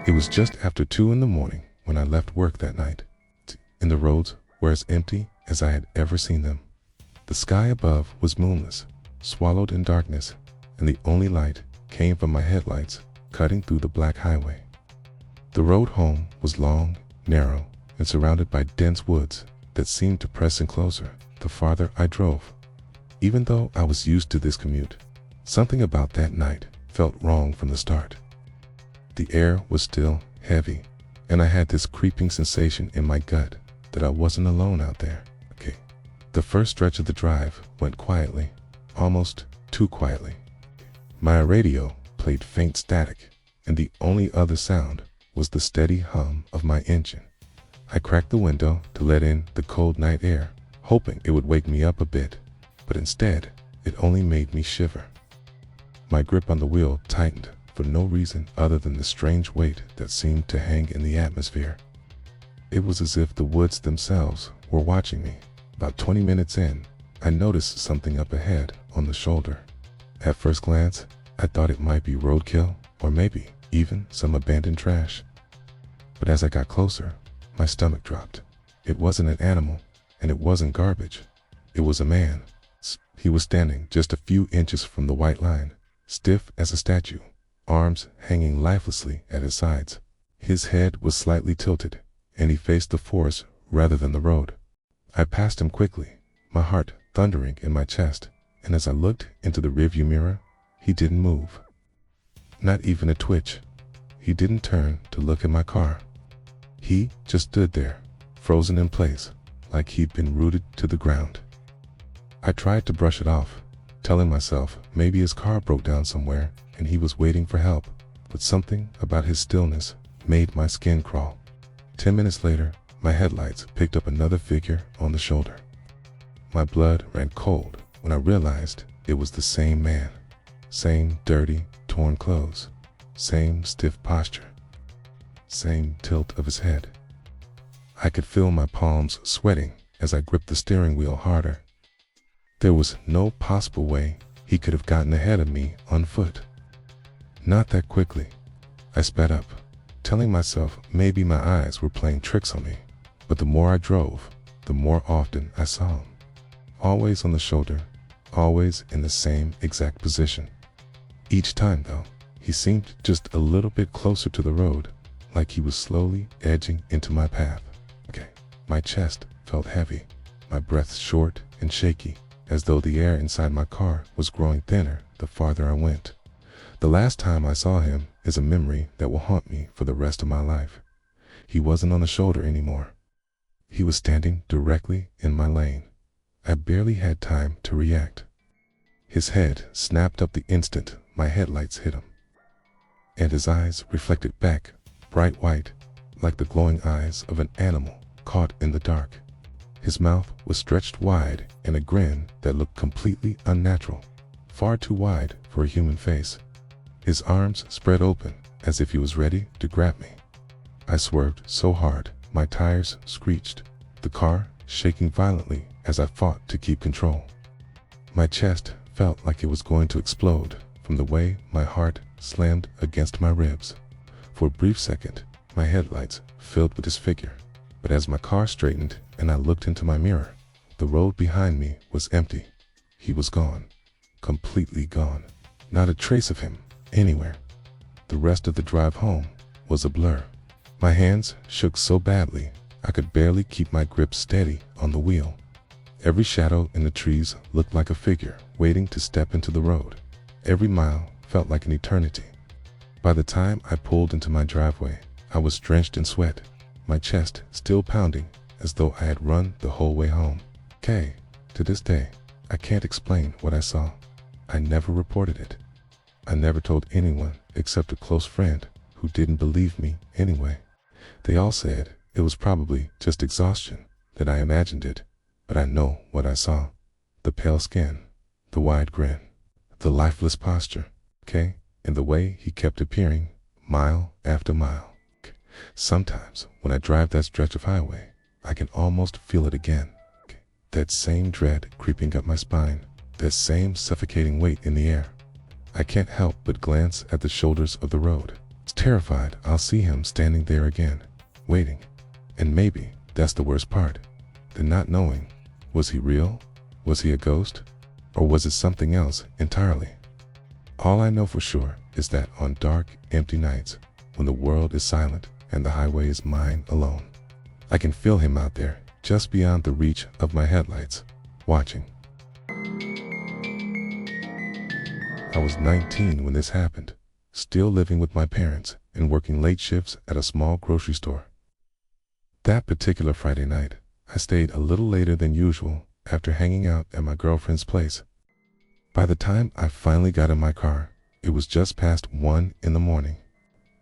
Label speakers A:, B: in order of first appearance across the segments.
A: It was just after 2 in the morning when I left work that night, and the roads were as empty as I had ever seen them. The sky above was moonless, swallowed in darkness, and the only light came from my headlights cutting through the black highway. The road home was long, narrow, and surrounded by dense woods that seemed to press in closer the farther I drove. Even though I was used to this commute, something about that night felt wrong from the start. The air was still heavy, and I had this creeping sensation in my gut that I wasn't alone out there. The first stretch of the drive went quietly, almost too quietly. My radio played faint static, and the only other sound was the steady hum of my engine. I cracked the window to let in the cold night air, hoping it would wake me up a bit, but instead, it only made me shiver. My grip on the wheel tightened for no reason other than the strange weight that seemed to hang in the atmosphere. It was as if the woods themselves were watching me. About 20 minutes in, I noticed something up ahead on the shoulder. At first glance, I thought it might be roadkill or maybe even some abandoned trash. But as I got closer, my stomach dropped. It wasn't an animal, and it wasn't garbage. It was a man. He was standing just a few inches from the white line, stiff as a statue, arms hanging lifelessly at his sides. His head was slightly tilted, and he faced the forest rather than the road. I passed him quickly, my heart thundering in my chest, and as I looked into the rearview mirror, he didn't move. Not even a twitch. He didn't turn to look at my car. He just stood there, frozen in place, like he'd been rooted to the ground. I tried to brush it off, telling myself maybe his car broke down somewhere and he was waiting for help, but something about his stillness made my skin crawl. 10 minutes later, my headlights picked up another figure on the shoulder. My blood ran cold when I realized it was the same man. Same dirty, torn clothes. Same stiff posture. Same tilt of his head. I could feel my palms sweating as I gripped the steering wheel harder. There was no possible way he could have gotten ahead of me on foot. Not that quickly. I sped up, telling myself maybe my eyes were playing tricks on me. But the more I drove, the more often I saw him. Always on the shoulder, always in the same exact position. Each time, though, he seemed just a little bit closer to the road, like he was slowly edging into my path. My chest felt heavy, my breath short and shaky, as though the air inside my car was growing thinner the farther I went. The last time I saw him is a memory that will haunt me for the rest of my life. He wasn't on the shoulder anymore. He was standing directly in my lane. I barely had time to react. His head snapped up the instant my headlights hit him, and his eyes reflected back, bright white, like the glowing eyes of an animal caught in the dark. His mouth was stretched wide in a grin that looked completely unnatural, far too wide for a human face. His arms spread open as if he was ready to grab me. I swerved so hard my tires screeched, the car shaking violently as I fought to keep control. My chest felt like it was going to explode from the way my heart slammed against my ribs. For a brief second, my headlights filled with his figure, but as my car straightened and I looked into my mirror, the road behind me was empty. He was gone, completely gone. Not a trace of him anywhere. The rest of the drive home was a blur. My hands shook so badly I could barely keep my grip steady on the wheel. Every shadow in the trees looked like a figure waiting to step into the road. Every mile felt like an eternity. By the time I pulled into my driveway, I was drenched in sweat, my chest still pounding as though I had run the whole way home. To this day, I can't explain what I saw. I never reported it. I never told anyone except a close friend who didn't believe me anyway. They all said it was probably just exhaustion, that I imagined it, but I know what I saw. The pale skin, the wide grin, the lifeless posture, and the way he kept appearing mile after mile. Sometimes when I drive that stretch of highway, I can almost feel it again. That same dread creeping up my spine, that same suffocating weight in the air. I can't help but glance at the shoulders of the road, Terrified, I'll see him standing there again, waiting. And maybe that's the worst part. The not knowing. Was he real? Was he a ghost? Or was it something else entirely? All I know for sure is that on dark, empty nights, when the world is silent and the highway is mine alone, I can feel him out there, just beyond the reach of my headlights, watching. I was 19 when this happened, still living with my parents and working late shifts at a small grocery store. That particular Friday night, I stayed a little later than usual after hanging out at my girlfriend's place. By the time I finally got in my car, it was just past 1 in the morning.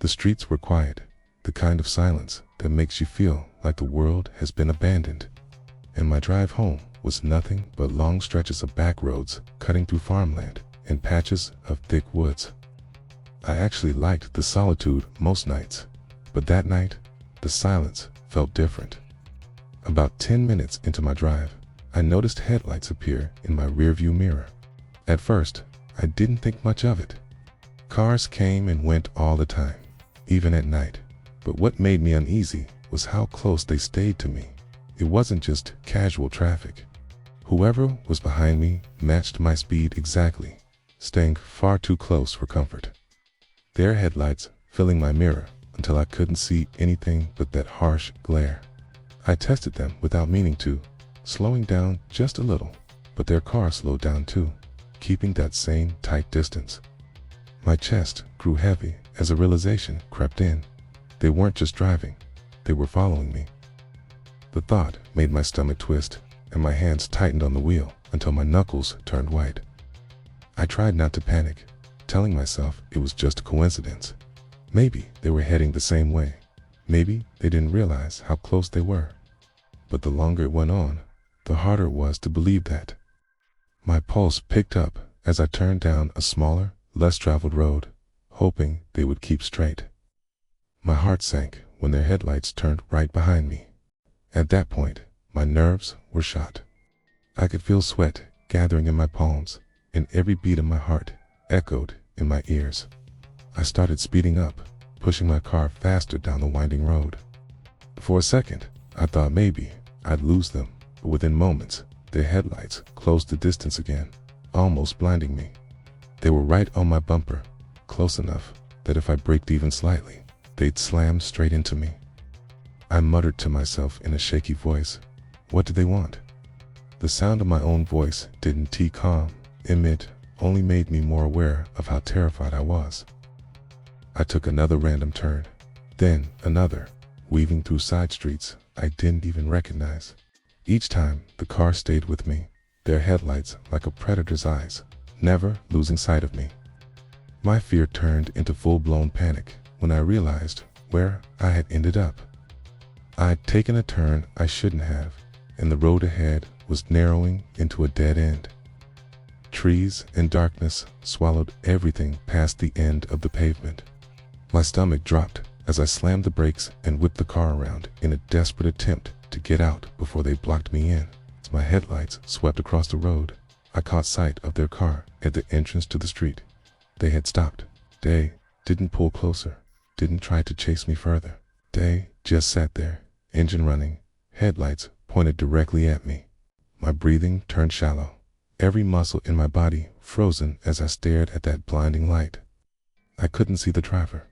A: The streets were quiet, the kind of silence that makes you feel like the world has been abandoned. And my drive home was nothing but long stretches of back roads cutting through farmland and patches of thick woods. I actually liked the solitude most nights, but that night, the silence felt different. About 10 minutes into my drive, I noticed headlights appear in my rearview mirror. At first, I didn't think much of it. Cars came and went all the time, even at night. But what made me uneasy was how close they stayed to me. It wasn't just casual traffic. Whoever was behind me matched my speed exactly, staying far too close for comfort. Their headlights filling my mirror until I couldn't see anything but that harsh glare. I tested them without meaning to, slowing down just a little, but their car slowed down too, keeping that same tight distance. My chest grew heavy as a realization crept in. They weren't just driving, they were following me. The thought made my stomach twist and my hands tightened on the wheel until my knuckles turned white. I tried not to panic, telling myself it was just a coincidence. Maybe they were heading the same way. Maybe they didn't realize how close they were. But the longer it went on, the harder it was to believe that. My pulse picked up as I turned down a smaller, less traveled road, hoping they would keep straight. My heart sank when their headlights turned right behind me. At that point, my nerves were shot. I could feel sweat gathering in my palms, and every beat of my heart echoed in my ears. I started speeding up, pushing my car faster down the winding road. For a second, I thought maybe I'd lose them, but within moments, their headlights closed the distance again, almost blinding me. They were right on my bumper, close enough that if I braked even slightly, they'd slam straight into me. I muttered to myself in a shaky voice, what did they want? The sound of my own voice didn't calm, emit, only made me more aware of how terrified I was. I took another random turn, then another, weaving through side streets I didn't even recognize. Each time, the car stayed with me, their headlights like a predator's eyes, never losing sight of me. My fear turned into full-blown panic when I realized where I had ended up. I had taken a turn I shouldn't have, and the road ahead was narrowing into a dead end. Trees and darkness swallowed everything past the end of the pavement. My stomach dropped as I slammed the brakes and whipped the car around in a desperate attempt to get out before they blocked me in. As my headlights swept across the road, I caught sight of their car at the entrance to the street. They had stopped. They didn't pull closer, didn't try to chase me further. They just sat there, engine running, headlights pointed directly at me. My breathing turned shallow, every muscle in my body frozen as I stared at that blinding light. I couldn't see the driver,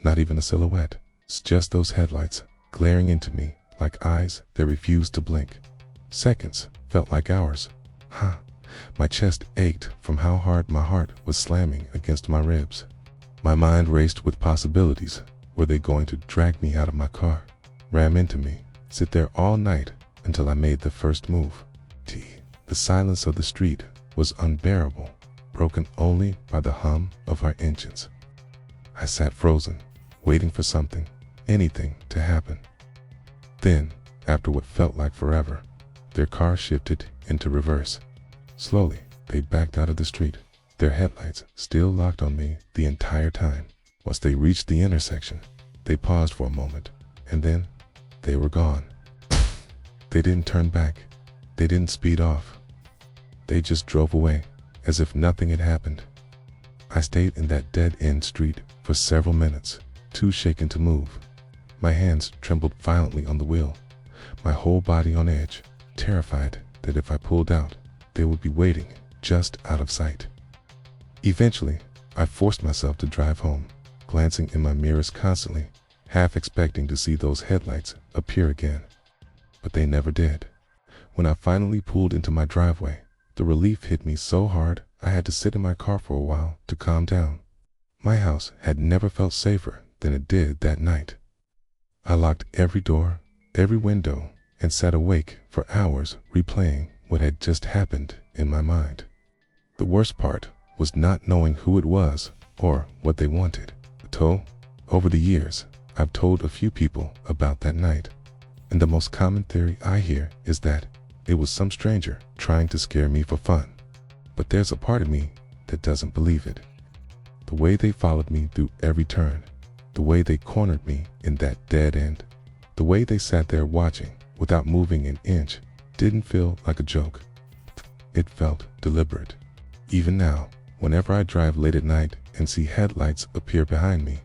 A: not even a silhouette. It's just those headlights glaring into me like eyes that refused to blink. Seconds felt like hours. My chest ached from how hard my heart was slamming against my ribs. My mind raced with possibilities. Were they going to drag me out of my car, ram into me, sit there all night until I made the first move? The silence of the street was unbearable, broken only by the hum of our engines. I sat frozen, waiting for something, anything to happen. Then, after what felt like forever, their car shifted into reverse. Slowly, they backed out of the street, their headlights still locked on me the entire time. Once they reached the intersection, they paused for a moment, and then they were gone. They didn't turn back. They didn't speed off. They just drove away, as if nothing had happened. I stayed in that dead-end street for several minutes, too shaken to move. My hands trembled violently on the wheel, my whole body on edge, terrified that if I pulled out, they would be waiting just out of sight. Eventually, I forced myself to drive home, glancing in my mirrors constantly, half expecting to see those headlights appear again. But they never did. When I finally pulled into my driveway, the relief hit me so hard I had to sit in my car for a while to calm down. My house had never felt safer than it did that night. I locked every door, every window, and sat awake for hours replaying what had just happened in my mind. The worst part was not knowing who it was or what they wanted. Over the years, I've told a few people about that night, and the most common theory I hear is that it was some stranger trying to scare me for fun. But there's a part of me that doesn't believe it. The way they followed me through every turn, the way they cornered me in that dead end, the way they sat there watching without moving an inch didn't feel like a joke. It felt deliberate. Even now, whenever I drive late at night and see headlights appear behind me,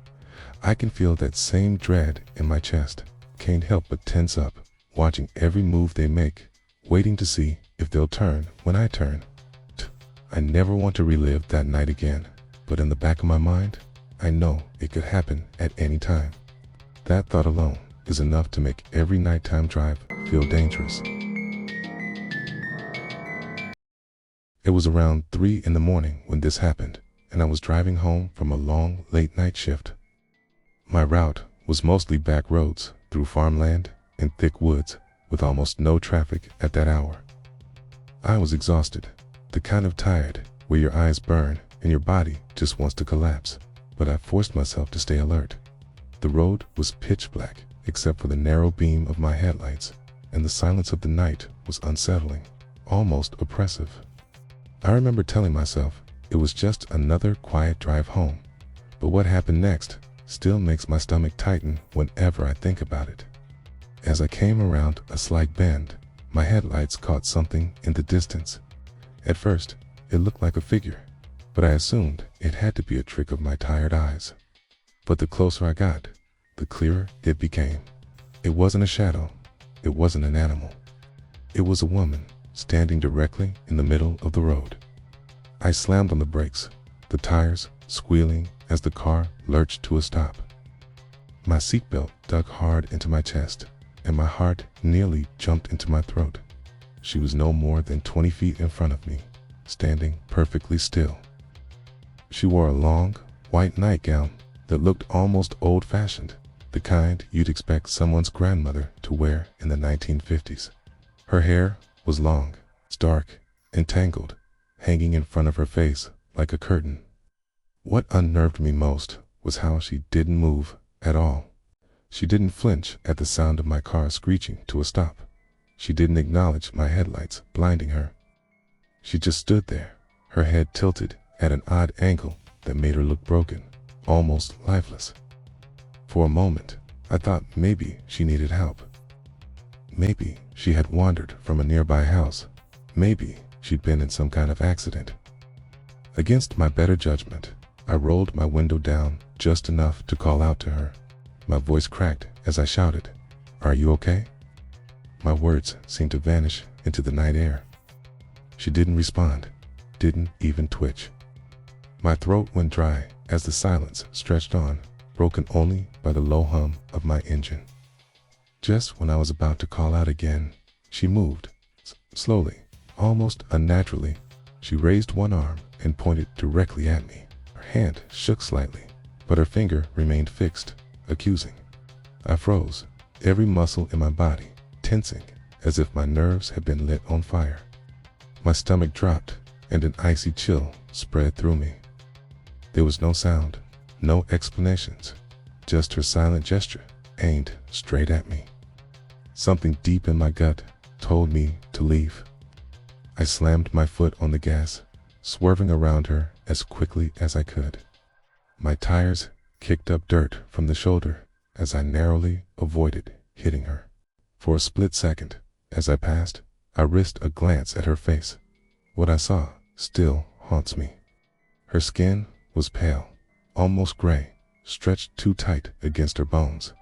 A: I can feel that same dread in my chest. Can't help but tense up, watching every move they make, waiting to see if they'll turn when I turn. I never want to relive that night again, but in the back of my mind, I know it could happen at any time. That thought alone is enough to make every nighttime drive feel dangerous. It was around 3 in the morning when this happened, and I was driving home from a long, late night shift. My route was mostly back roads through farmland and thick woods with almost no traffic at that hour. I was exhausted, the kind of tired where your eyes burn and your body just wants to collapse, but I forced myself to stay alert. The road was pitch black except for the narrow beam of my headlights, and the silence of the night was unsettling, almost oppressive. I remember telling myself it was just another quiet drive home, but what happened next still makes my stomach tighten whenever I think about it. As I came around a slight bend, my headlights caught something in the distance. At first, it looked like a figure, but I assumed it had to be a trick of my tired eyes. But the closer I got, the clearer it became. It wasn't a shadow. It wasn't an animal. It was a woman standing directly in the middle of the road. I slammed on the brakes, the tires squealing as the car lurched to a stop. My seatbelt dug hard into my chest, and my heart nearly jumped into my throat. She was no more than 20 feet in front of me, standing perfectly still. She wore a long, white nightgown that looked almost old-fashioned, the kind you'd expect someone's grandmother to wear in the 1950s. Her hair was long, dark, and tangled, hanging in front of her face like a curtain. What unnerved me most was how she didn't move at all. She didn't flinch at the sound of my car screeching to a stop. She didn't acknowledge my headlights blinding her. She just stood there, her head tilted at an odd angle that made her look broken, almost lifeless. For a moment, I thought maybe she needed help. Maybe she had wandered from a nearby house. Maybe she'd been in some kind of accident. Against my better judgment, I rolled my window down just enough to call out to her. My voice cracked as I shouted, "Are you okay?" My words seemed to vanish into the night air. She didn't respond, didn't even twitch. My throat went dry as the silence stretched on, broken only by the low hum of my engine. Just when I was about to call out again, she moved, slowly, almost unnaturally. She raised one arm and pointed directly at me. Her hand shook slightly, but her finger remained fixed, accusing. I froze, every muscle in my body tensing as if my nerves had been lit on fire. My stomach dropped, and an icy chill spread through me. There was no sound, no explanations, just her silent gesture aimed straight at me. Something deep in my gut told me to leave. I slammed my foot on the gas, swerving around her as quickly as I could. My tires kicked up dirt from the shoulder as I narrowly avoided hitting her. For a split second, as I passed, I risked a glance at her face. What I saw still haunts me. Her skin was pale, almost gray, stretched too tight against her bones.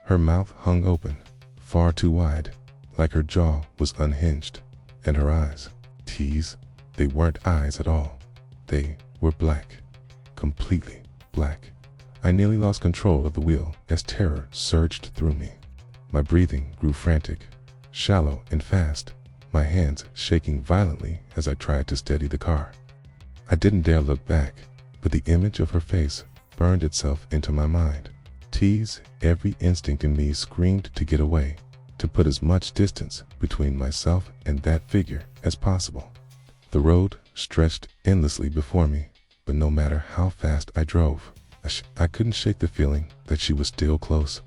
A: Her mouth hung open, far too wide, like her jaw was unhinged, and her eyes, tease, they weren't eyes at all. They were black, completely black. I nearly lost control of the wheel as terror surged through me. My breathing grew frantic, shallow and fast, my hands shaking violently as I tried to steady the car. I didn't dare look back, but the image of her face burned itself into my mind. Tease, every instinct in me screamed to get away, to put as much distance between myself and that figure as possible. The road stretched endlessly before me, but no matter how fast I drove, I couldn't shake the feeling that she was still close.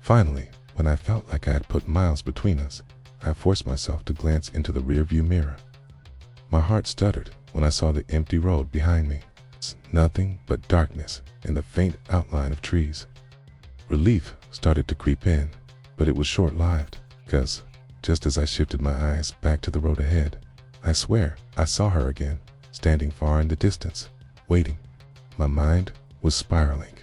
A: Finally, when I felt like I had put miles between us, I forced myself to glance into the rearview mirror. My heart stuttered when I saw the empty road behind me. Nothing but darkness and the faint outline of trees. Relief started to creep in, but it was short-lived, because just as I shifted my eyes back to the road ahead, I swear I saw her again, standing far in the distance, waiting. My mind was spiraling.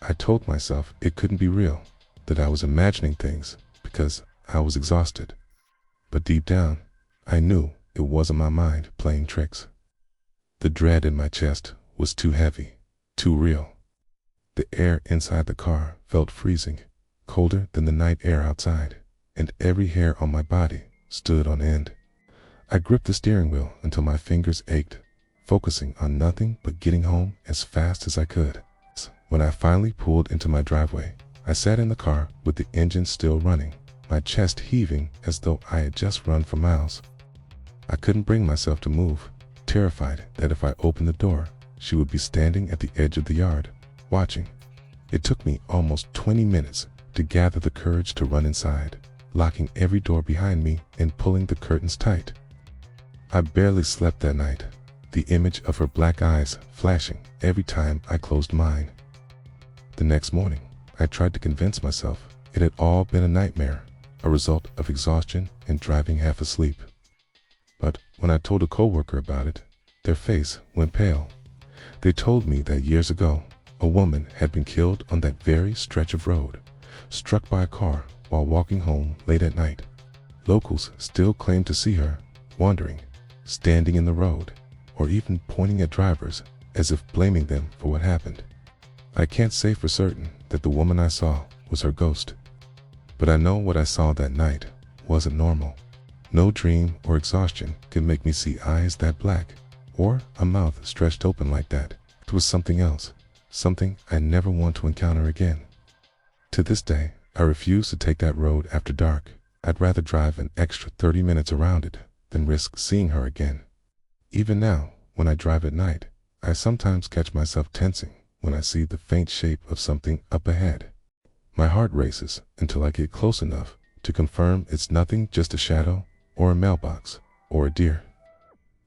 A: I told myself it couldn't be real, that I was imagining things because I was exhausted. But deep down, I knew it wasn't my mind playing tricks. The dread in my chest was too heavy, too real. The air inside the car felt freezing, colder than the night air outside, and every hair on my body stood on end. I gripped the steering wheel until my fingers ached, focusing on nothing but getting home as fast as I could. When I finally pulled into my driveway, I sat in the car with the engine still running, my chest heaving as though I had just run for miles. I couldn't bring myself to move, terrified that if I opened the door, she would be standing at the edge of the yard, watching. It took me almost 20 minutes to gather the courage to run inside, locking every door behind me and pulling the curtains tight. I barely slept that night, the image of her black eyes flashing every time I closed mine. The next morning, I tried to convince myself it had all been a nightmare, a result of exhaustion and driving half asleep. But when I told a coworker about it, their face went pale. They told me that years ago, a woman had been killed on that very stretch of road, struck by a car while walking home late at night. Locals still claim to see her, wandering, standing in the road, or even pointing at drivers as if blaming them for what happened. I can't say for certain that the woman I saw was her ghost, but I know what I saw that night wasn't normal. No dream or exhaustion could make me see eyes that black, or a mouth stretched open like that. It was something else, something I never want to encounter again. To this day, I refuse to take that road after dark. I'd rather drive an extra 30 minutes around it than risk seeing her again. Even now, when I drive at night, I sometimes catch myself tensing when I see the faint shape of something up ahead. My heart races until I get close enough to confirm it's nothing just a shadow or a mailbox or a deer.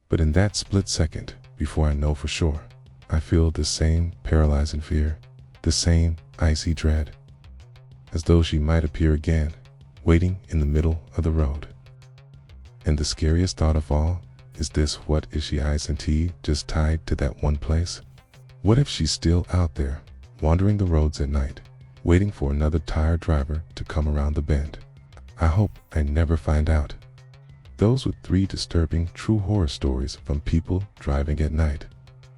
A: But in that split second, before I know for sure, I feel the same paralyzing fear, the same icy dread, as though she might appear again, waiting in the middle of the road. And the scariest thought of all is this: what if she isn't just tied to that one place? What if she's still out there, wandering the roads at night, waiting for another tired driver to come around the bend? I hope I never find out. Those were 3 disturbing true horror stories from people driving at night.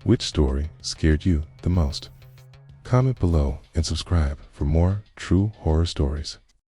A: Which story scared you the most? Comment below and subscribe for more true horror stories.